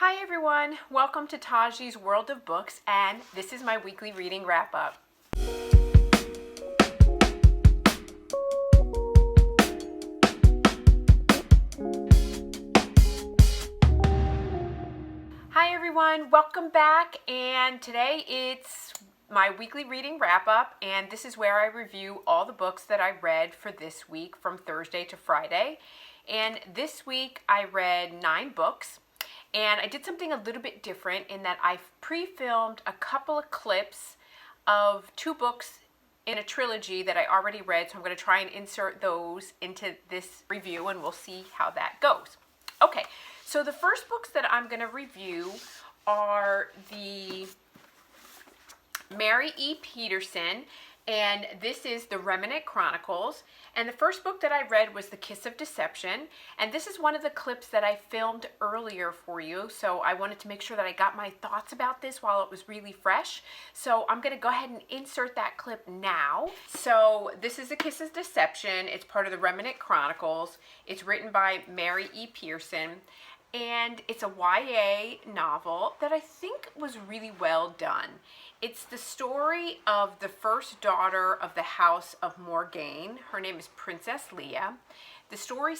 Hi everyone, welcome to Taji's World of Books, and this is my weekly reading wrap-up. Hi everyone, welcome back, and today it's my weekly reading wrap-up, and this is where I review all the books that I read for this week from Thursday to Friday. And this week I read 9 books. And I did something a little bit different in that I pre-filmed a couple of clips of 2 books in a trilogy that I already read. So I'm going to try and insert those into this review and we'll see how that goes. Okay, so the first books that I'm going to review are the Mary E. Peterson, and this is the Remnant Chronicles. And the first book that I read was The Kiss of Deception, and this is one of the clips that I filmed earlier for you, so I wanted to make sure that I got my thoughts about this while it was really fresh. So I'm going to go ahead and insert that clip now. So this is The Kiss of Deception. It's part of the Remnant Chronicles. It's written by Mary E. Pearson, and it's a YA novel that I think was really well done. It's the story of the first daughter of the House of Morgaine. Her name is Princess Leia. The story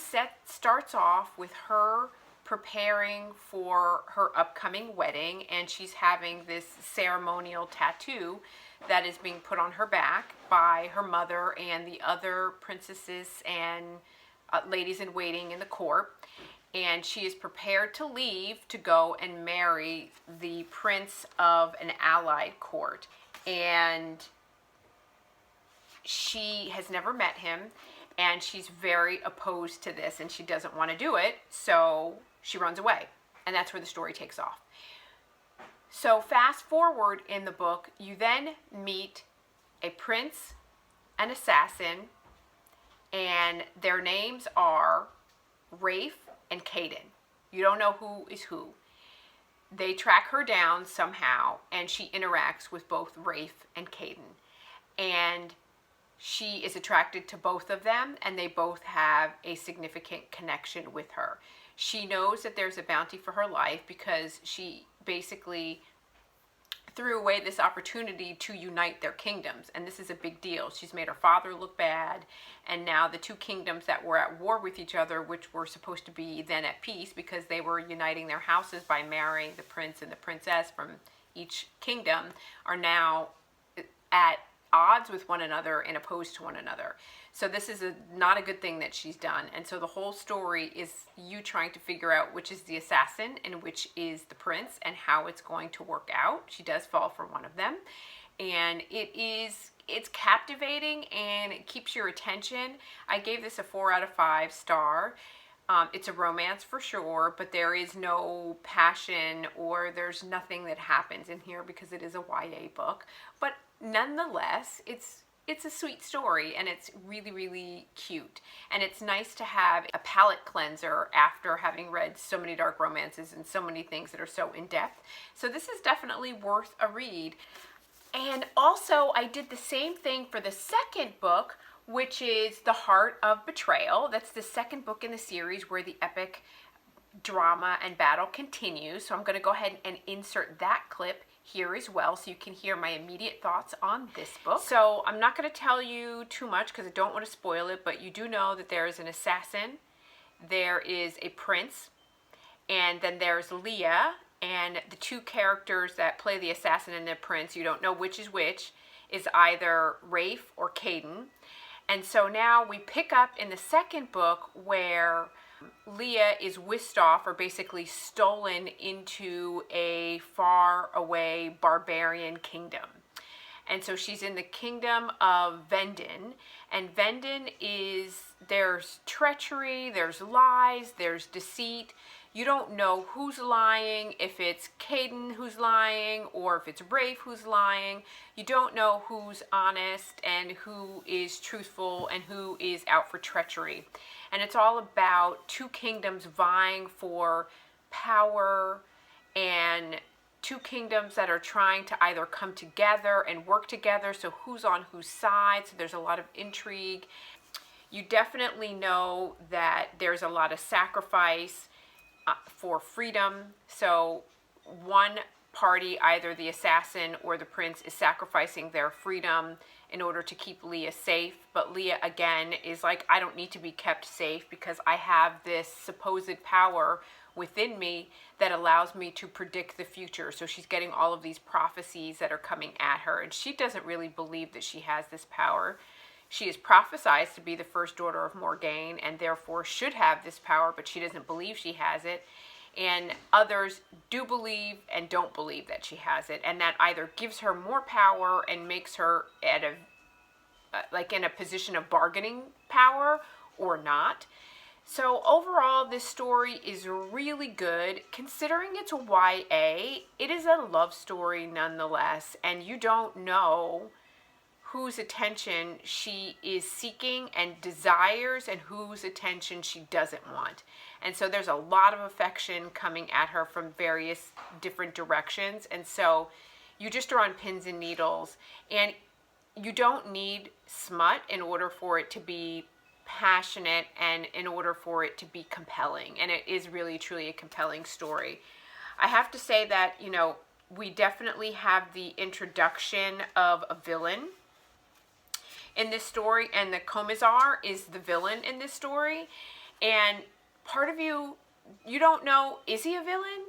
starts off with her preparing for her upcoming wedding, and she's having this ceremonial tattoo that is being put on her back by her mother and the other princesses and ladies in waiting in the court. And she is prepared to leave to go and marry the prince of an allied court. And she has never met him, and she's very opposed to this, and she doesn't want to do it, so she runs away. And that's where the story takes off. So fast forward in the book, you then meet a prince, an assassin, and their names are Rafe and Caden. You don't know who is who. They track her down somehow, and she interacts with both Rafe and Caden. And she is attracted to both of them, and they both have a significant connection with her. She knows that there's a bounty for her life because she basically threw away this opportunity to unite their kingdoms, and this is a big deal. She's made her father look bad, and now the 2 kingdoms that were at war with each other, which were supposed to be then at peace because they were uniting their houses by marrying the prince and the princess from each kingdom, are now at odds with one another and opposed to one another. So this is not a good thing that she's done. And so the whole story is you trying to figure out which is the assassin and which is the prince and how it's going to work out. She does fall for one of them. And it's captivating and it keeps your attention. I gave this a 4 out of 5 star. It's a romance for sure, but there is no passion or there's nothing that happens in here because it is a YA book. But nonetheless, it's a sweet story, and it's really, really cute. And it's nice to have a palate cleanser after having read so many dark romances and so many things that are so in-depth. So this is definitely worth a read. And also, I did the same thing for the second book, which is The Heart of Betrayal. That's the second book in the series where the epic drama and battle continues. So I'm going to go ahead and insert that clip here as well so you can hear my immediate thoughts on this book. So I'm not going to tell you too much because I don't want to spoil it, but you do know that there is an assassin, there is a prince, and then there's Leah, and the 2 characters that play the assassin and the prince, you don't know which is either Rafe or Caden. And so now we pick up in the second book where Leah is whisked off, or basically stolen into a far away barbarian kingdom. And so she's in the kingdom of Vendon, and Vendon there's treachery, there's lies, there's deceit. You don't know who's lying, if it's Caden who's lying or if it's Rafe who's lying. You don't know who's honest and who is truthful and who is out for treachery. And it's all about 2 kingdoms vying for power, and 2 kingdoms that are trying to either come together and work together. So who's on whose side? So there's a lot of intrigue. You definitely know that there's a lot of sacrifice. for freedom. So one party, either the assassin or the prince, is sacrificing their freedom in order to keep Leah safe. But Leah, again, is like, I don't need to be kept safe because I have this supposed power within me that allows me to predict the future. So she's getting all of these prophecies that are coming at her, and she doesn't really believe that she has this power. She is prophesied to be the first daughter of Morgaine and therefore should have this power, but she doesn't believe she has it. And others do believe and don't believe that she has it, and that either gives her more power and makes her at a like in a position of bargaining power or not. So overall, this story is really good. Considering it's a YA, it is a love story nonetheless, and you don't know whose attention she is seeking and desires and whose attention she doesn't want. And so there's a lot of affection coming at her from various different directions. And so you just are on pins and needles. And you don't need smut in order for it to be passionate and in order for it to be compelling. And it is really, truly a compelling story. I have to say that, you know, we definitely have the introduction of a villain in this story, and the Commissar is the villain in this story. And part of you don't know, is he a villain?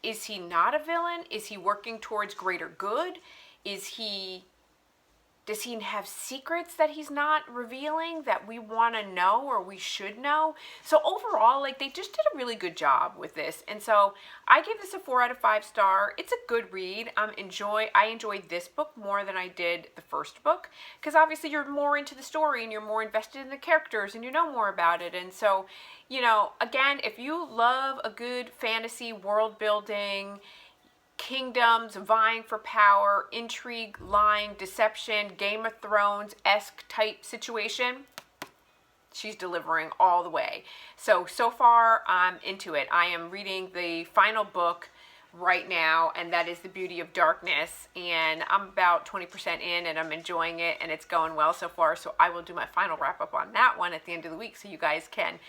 Is he not a villain? Is he working towards greater good? Does he have secrets that he's not revealing that we want to know or we should know? So overall, like, they just did a really good job with this. And so I give this a 4 out of 5 star. It's a good read. I enjoyed this book more than I did the first book, because obviously you're more into the story and you're more invested in the characters and you know more about it. And so, you know, again, if you love a good fantasy world building, kingdoms vying for power, intrigue, lying, deception, Game of Thrones-esque type situation, she's delivering all the way. So far I'm into it. I am reading the final book right now, and that is The Beauty of Darkness, and I'm about 20% in and I'm enjoying it and it's going well so far. So I will do my final wrap up on that one at the end of the week so you guys can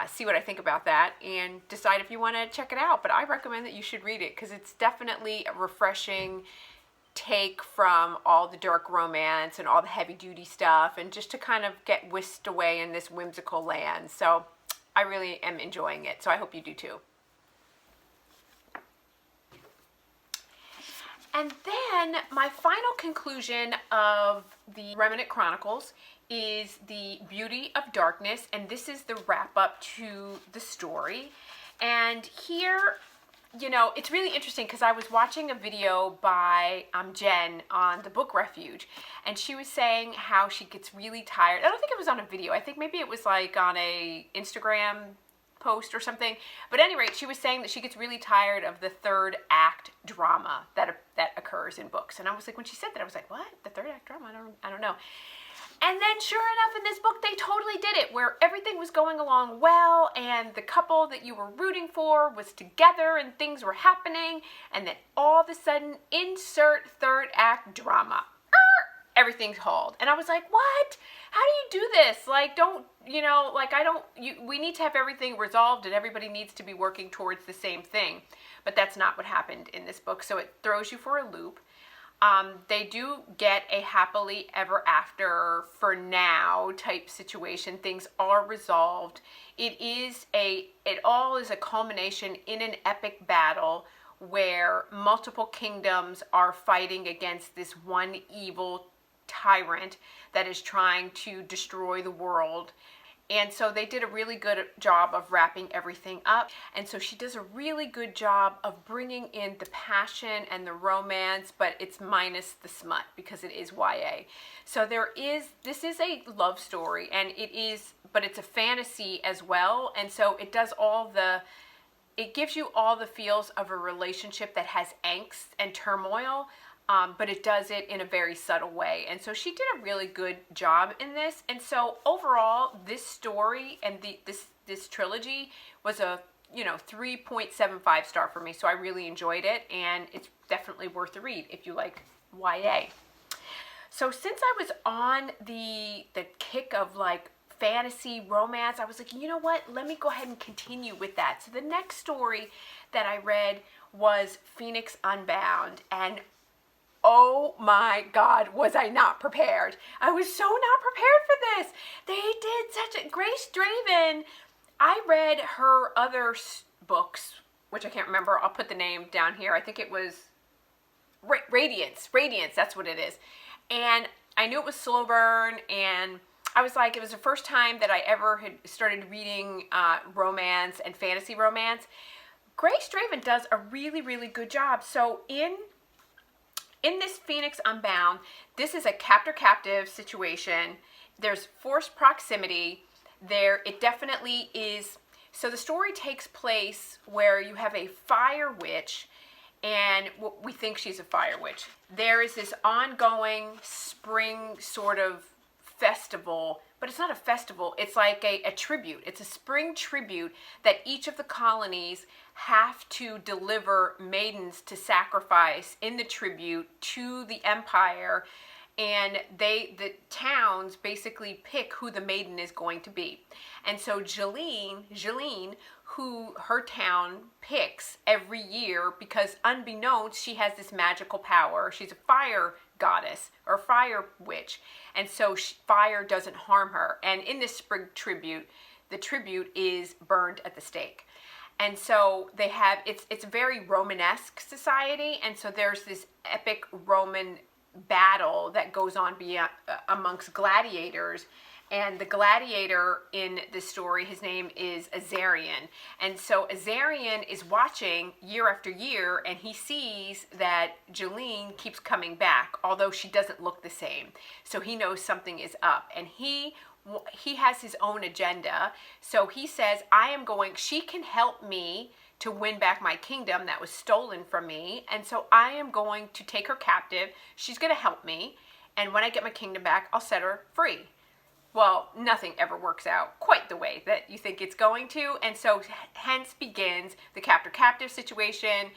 see what I think about that and decide if you want to check it out. But I recommend that you should read it because it's definitely a refreshing take from all the dark romance and all the heavy duty stuff, and just to kind of get whisked away in this whimsical land. So I really am enjoying it. So I hope you do too. And then my final conclusion of the Remnant Chronicles is The Beauty of Darkness, and this is the wrap-up to the story. And here, you know, it's really interesting because I was watching a video by Jen on the Book Refuge, and she was saying how she gets really tired. I don't think it was on a video. I think maybe it was like on a Instagram post or something. But at any rate, she was saying that she gets really tired of the third act drama that occurs in books. And I was like, when she said that, I was like, what? The third act drama? I don't know. And then sure enough, in this book, they totally did it, where everything was going along well, and the couple that you were rooting for was together, and things were happening, and then all of a sudden, insert third act drama. Everything's hauled. And I was like, what? How do you do this? Like, don't, you know, like, we need to have everything resolved, and everybody needs to be working towards the same thing. But that's not what happened in this book, so it throws you for a loop. They do get a happily ever after for now type situation. Things are resolved. It all is a culmination in an epic battle where multiple kingdoms are fighting against this one evil tyrant that is trying to destroy the world. And so they did a really good job of wrapping everything up. And so she does a really good job of bringing in the passion and the romance, but it's minus the smut because it is YA. So this is a love story, and but it's a fantasy as well. And so it gives you all the feels of a relationship that has angst and turmoil, but it does it in a very subtle way. And so she did a really good job in this. And so overall, this story and this trilogy was a 3.75 star for me. So I really enjoyed it, and it's definitely worth the read if you like YA. So since I was on the kick of like fantasy romance, I was like, you know what? Let me go ahead and continue with that. So the next story that I read was Phoenix Unbound, and oh my God, was I not prepared. I was so not prepared for this. They did such a, Grace Draven, I read her other books, which I can't remember. I'll put the name down here. I think it was Radiance, that's what it is. And I knew it was slow burn, and I was like, it was the first time that I ever had started reading romance and fantasy romance. Grace Draven does a really, really good job. So in this Phoenix Unbound, this is a captor-captive situation. There's forced proximity. It definitely is. So the story takes place where you have a fire witch, and we think she's a fire witch. There is this ongoing spring sort of festival, but it's not a festival. It's like a tribute. It's a spring tribute that each of the colonies have to deliver maidens to sacrifice in the tribute to the empire, and the towns basically pick who the maiden is going to be. And so Jeline, who her town picks every year, because unbeknownst, she has this magical power. She's a fire goddess or fire witch, and so fire doesn't harm her. And in this spring tribute, the tribute is burned at the stake. And so they have, it's a very Romanesque society, and so there's this epic Roman battle that goes on amongst gladiators. And the gladiator in this story, his name is Azarian. And so Azarian is watching year after year, and he sees that Jeline keeps coming back, although she doesn't look the same. So he knows something is up, and he has his own agenda. So he says, she can help me to win back my kingdom that was stolen from me. And so I am going to take her captive. She's going to help me. And when I get my kingdom back, I'll set her free. Well, nothing ever works out quite the way that you think it's going to. And so hence begins the captor-captive situation.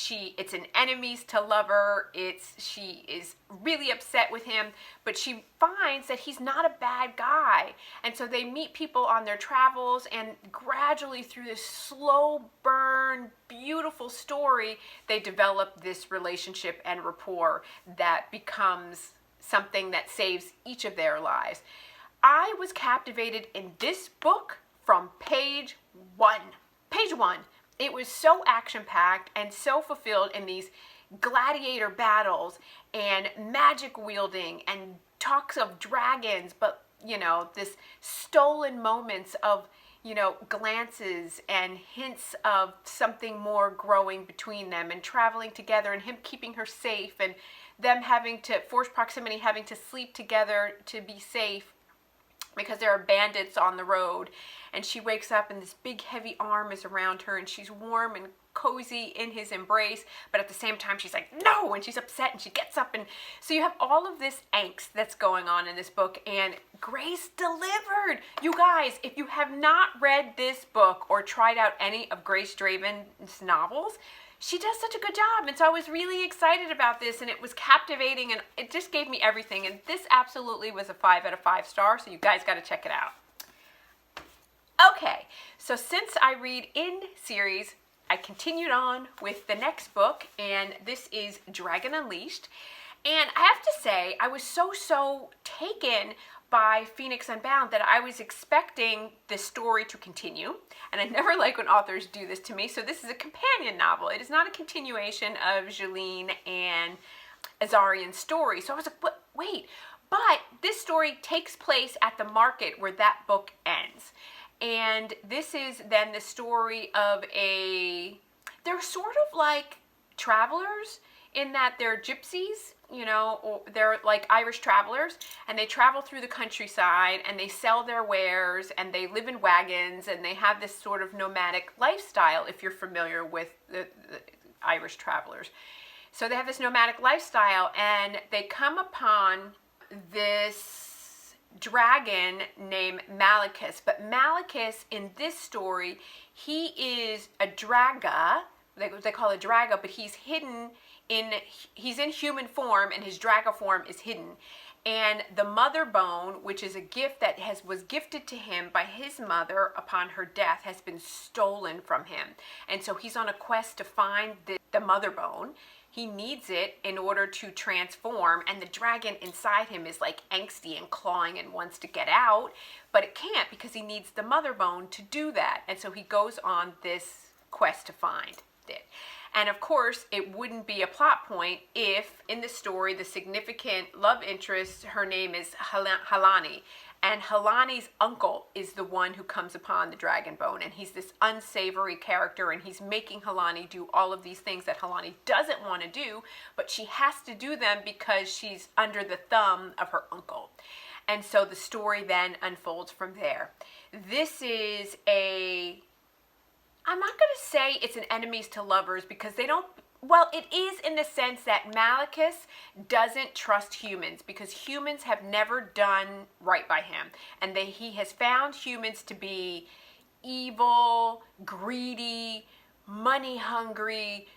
It's an enemies to lover. She is really upset with him, but she finds that he's not a bad guy. And so they meet people on their travels, and gradually through this slow burn, beautiful story, they develop this relationship and rapport that becomes something that saves each of their lives. I was captivated in this book from page one. Page one. It was so action-packed and so fulfilled in these gladiator battles and magic wielding and talks of dragons, but, this stolen moments of, glances and hints of something more growing between them, and traveling together, and him keeping her safe, and them having to, force proximity, having to sleep together to be safe, because there are bandits on the road. And she wakes up and this big heavy arm is around her, and she's warm and cozy in his embrace, but at the same time she's like, no, and she's upset, and she gets up. And so you have all of this angst that's going on in this book, and Grace delivered. You guys, if you have not read this book or tried out any of Grace Draven's novels, she does such a good job. And so I was really excited about this, and it was captivating, and it just gave me everything. And this absolutely was a 5 out of 5 stars, so you guys got to check it out. Okay, so since I read in series, I continued on with the next book, and this is Dragon Unleashed. And I have to say, I was so taken by Phoenix Unbound that I was expecting the story to continue, and I never like when authors do this to me. So this is a companion novel. It is not a continuation of Jeline and Azarian's story. So I was like, wait, but this story takes place at the market where that book ends. And this is then the story of they're sort of like travelers in that they're gypsies, or they're like Irish travelers, and they travel through the countryside, and they sell their wares, and they live in wagons, and they have this sort of nomadic lifestyle, if you're familiar with the Irish travelers. So they have this nomadic lifestyle, and they come upon this dragon named Malachus. But Malachus in this story, he is a draga. They call it draga, but he's hidden he's in human form, and his draga form is hidden. And the mother bone, which is a gift that was gifted to him by his mother upon her death, has been stolen from him. And so he's on a quest to find the mother bone. He needs it in order to transform, and the dragon inside him is like angsty and clawing and wants to get out, but it can't because he needs the mother bone to do that. And so he goes on this quest to find it. And of course, it wouldn't be a plot point if in the story the significant love interest, her name is Halani. And Halani's uncle is the one who comes upon the dragon bone. And he's this unsavory character, and he's making Halani do all of these things that Halani doesn't want to do, but she has to do them because she's under the thumb of her uncle. And so the story then unfolds from there. This is I'm not going to say it's an enemies to lovers because they don't, well, it is in the sense that Malekith doesn't trust humans because humans have never done right by him. And he has found humans to be evil, greedy, money hungry,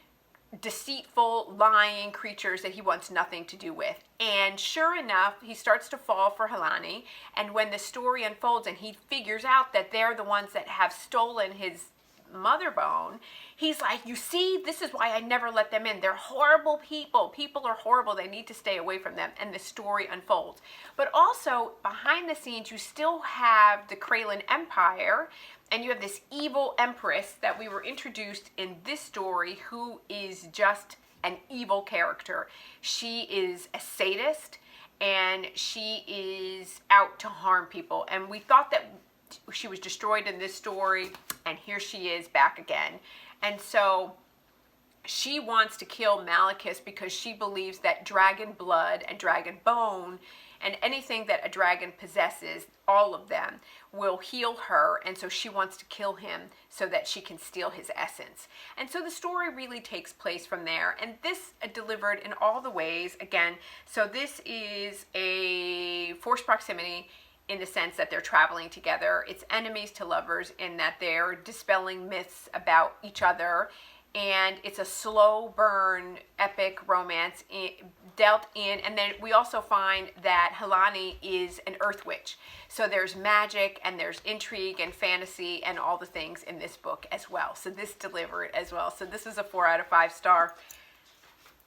deceitful, lying creatures that he wants nothing to do with. And sure enough, he starts to fall for Halani. And when the story unfolds and he figures out that they're the ones that have stolen his mother bone, he's like, you see, this is why I never let them in. They're horrible people. People are horrible. They need to stay away from them. And the story unfolds. But also, behind the scenes, you still have the Kraylan Empire, and you have this evil empress that we were introduced in this story who is just an evil character. She is a sadist, and she is out to harm people. And we thought that she was destroyed in this story, and here she is back again. And so she wants to kill Malekith because she believes that dragon blood and dragon bone and anything that a dragon possesses, all of them, will heal her. And so she wants to kill him so that she can steal his essence. And so the story really takes place from there. And this delivered in all the ways, again, so this is a forced proximity in the sense that they're traveling together. It's enemies to lovers in that they're dispelling myths about each other. And it's a slow burn, epic romance dealt in. And then we also find that Halani is an earth witch. So there's magic and there's intrigue and fantasy and all the things in this book as well. So this delivered as well. So this is a 4 out of 5 star.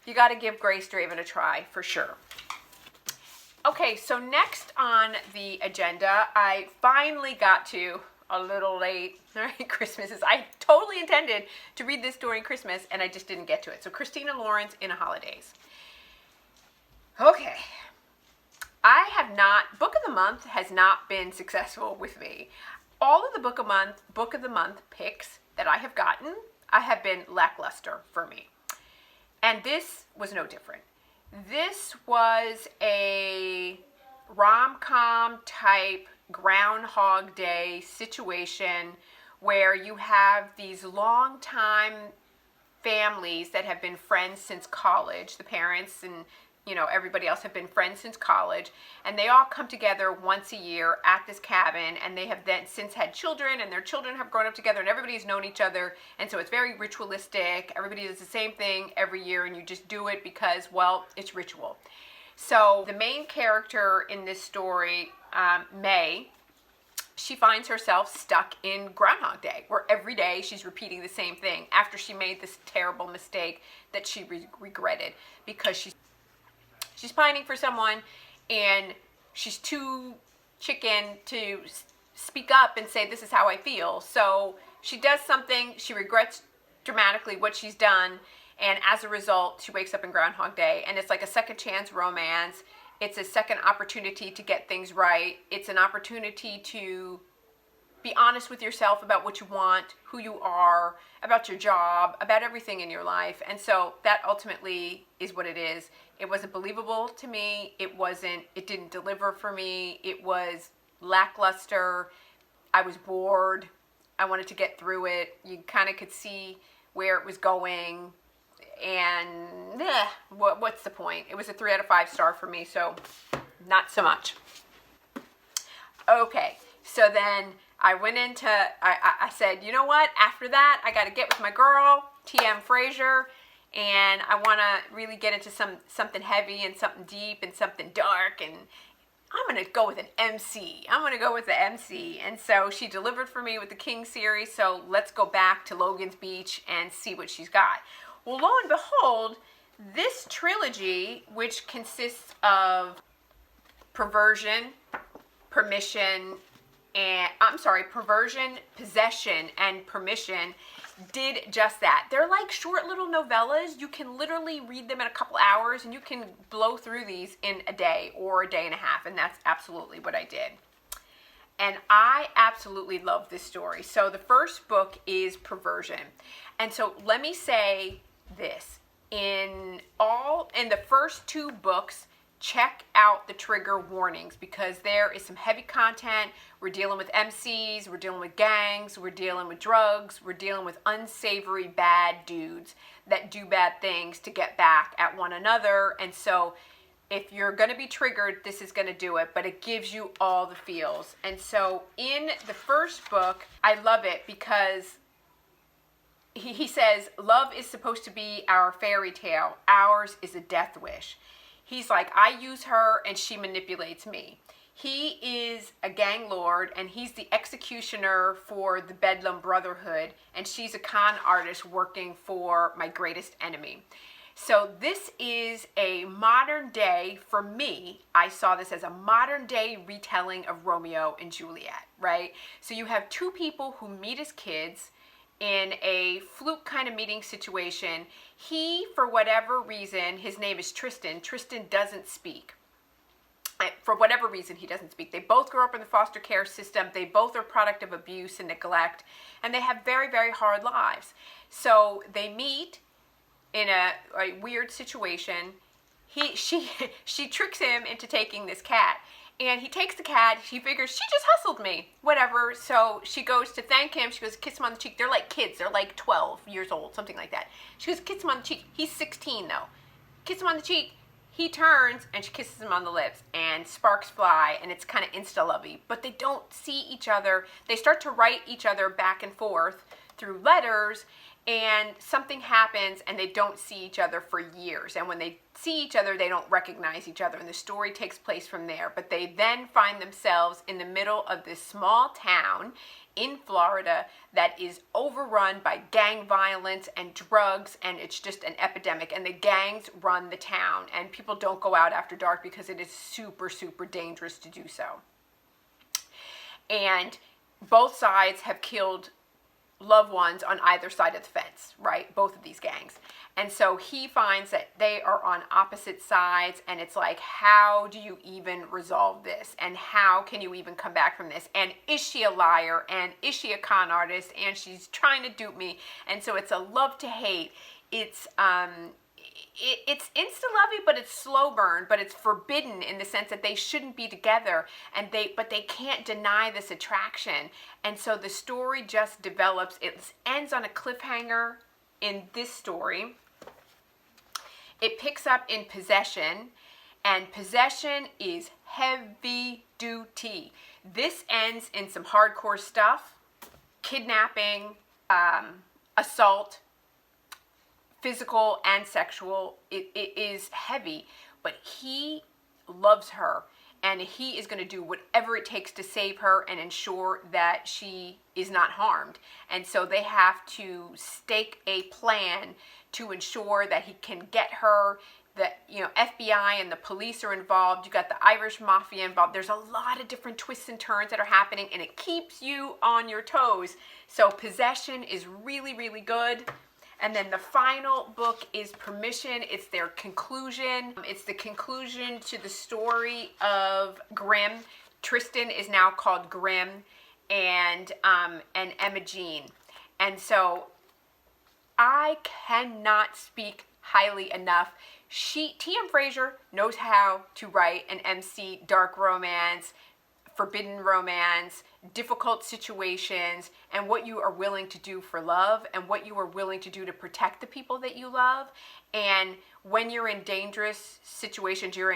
You got to give Grace Draven a try for sure. Okay, so next on the agenda, I finally got to, a little late, right, Christmas. I totally intended to read this during Christmas, and I just didn't get to it. So Christina Lauren's in a Holidaze. Okay. I have not, Book of the Month has not been successful with me. All of the Book of the Month picks that I have gotten, I have been lackluster for me. And this was no different. This was a rom-com type Groundhog Day situation where you have these long-time families that have been friends since college. The parents and, you know, everybody else have been friends since college, and they all come together once a year at this cabin, and they have then since had children, and their children have grown up together, and everybody's known each other, and so it's very ritualistic. Everybody does the same thing every year, and you just do it because, well, it's ritual. So the main character in this story, May, she finds herself stuck in Groundhog Day, where every day she's repeating the same thing after she made this terrible mistake that she regretted because she's pining for someone, and she's too chicken to speak up and say, this is how I feel. So she does something, she regrets dramatically what she's done, and as a result, she wakes up in Groundhog Day, and it's like a second chance romance. It's a second opportunity to get things right. It's an opportunity to be honest with yourself about what you want, who you are, about your job, about everything in your life. And so that ultimately is what it is. It wasn't believable to me. It didn't deliver for me. It was lackluster. I was bored. I wanted to get through it. You kind of could see where it was going. And what's the point? It was a 3 out of 5 star for me, so not so much. Okay, so then I went into, I said, you know what? After that, I got to get with my girl, TM Frazier, and I want to really get into something heavy and something deep and something dark, and I'm going to go with an MC. I'm going to go with the MC. And so she delivered for me with the King series, so let's go back to Logan's Beach and see what she's got. Well, lo and behold, this trilogy, which consists of Perversion, Permission, Perversion, Possession, and Permission, did just that. They're like short little novellas. You can literally read them in a couple hours, and you can blow through these in a day or a day and a half, and that's absolutely what I did. And I absolutely love this story. So the first book is Perversion. And so let me say this. In the first two books, check out the trigger warnings, because there is some heavy content. We're dealing with MCs, we're dealing with gangs, we're dealing with drugs, we're dealing with unsavory bad dudes that do bad things to get back at one another. And so if you're going to be triggered, this is going to do it, but it gives you all the feels. And so in the first book, I love it because he says, love is supposed to be our fairy tale. Ours is a death wish. He's like, I use her and she manipulates me. He is a gang lord, and he's the executioner for the Bedlam Brotherhood, and she's a con artist working for my greatest enemy. So this is a modern day, for me, I saw this as a modern day retelling of Romeo and Juliet, right? So you have two people who meet as kids in a fluke kind of meeting situation. He, for whatever reason, his name is Tristan. Tristan doesn't speak. For whatever reason, he doesn't speak. They both grew up in the foster care system. They both are product of abuse and neglect, and they have very, very hard lives. So they meet in a weird situation. She tricks him into taking this cat. And he takes the cat. She figures, she just hustled me. Whatever. So she goes to thank him. She goes, kiss him on the cheek. They're like kids. They're like 12 years old, something like that. She goes, kiss him on the cheek. He's 16, though. Kiss him on the cheek. He turns, and she kisses him on the lips. And sparks fly, and it's kind of insta-lovey. But they don't see each other. They start to write each other back and forth through letters, and something happens, and they don't see each other for years. And when they see each other, they don't recognize each other, and the story takes place from there. But they then find themselves in the middle of this small town in Florida that is overrun by gang violence and drugs, and it's just an epidemic. And the gangs run the town, and people don't go out after dark because it is super, super dangerous to do so. And both sides have killed loved ones on either side of the fence, right? Both of these gangs. And so he finds that they are on opposite sides, and it's like, how do you even resolve this? And how can you even come back from this? And is she a liar? And is she a con artist? And she's trying to dupe me. And so it's a love to hate. It's insta-lovey, but it's slow burn, but it's forbidden in the sense that they shouldn't be together, but they can't deny this attraction. And so the story just develops. It ends on a cliffhanger in this story. It picks up in Possession, and Possession is heavy duty. This ends in some hardcore stuff: kidnapping, assault, physical and sexual. It is heavy, but he loves her, and he is going to do whatever it takes to save her and ensure that she is not harmed. And so they have to stake a plan to ensure that he can get her. The FBI and the police are involved. You got the Irish mafia involved. There's a lot of different twists and turns that are happening, and it keeps you on your toes. So Possession is really, really good. And then the final book is Permission. It's their conclusion. It's the conclusion to the story of Grimm. Tristan is now called Grimm, and Emma Jean. And so I cannot speak highly enough. T.M. Frazier knows how to write and MC dark romance, forbidden romance, difficult situations, and what you are willing to do for love, and what you are willing to do to protect the people that you love. And when you're in dangerous situations, you're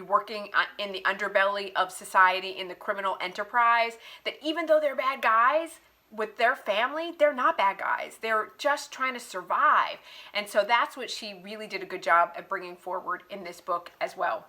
working in the underbelly of society, in the criminal enterprise, that even though they're bad guys, with their family, they're not bad guys. They're just trying to survive. And so that's what she really did a good job at bringing forward in this book as well.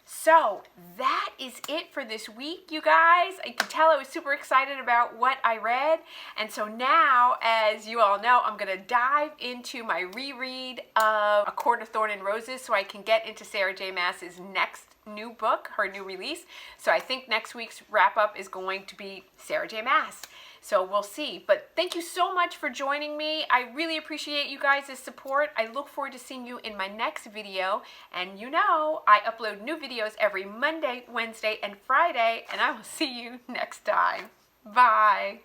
So that is it for this week, you guys. I can tell I was super excited about what I read. And so now, as you all know, I'm going to dive into my reread of A Court of Thorn and Roses so I can get into Sarah J. Maas's next new book, her new release. So I think next week's wrap-up is going to be Sarah J. Maas. So we'll see. But thank you so much for joining me. I really appreciate you guys' support. I look forward to seeing you in my next video. And you know, I upload new videos every Monday, Wednesday, and Friday. And I will see you next time. Bye.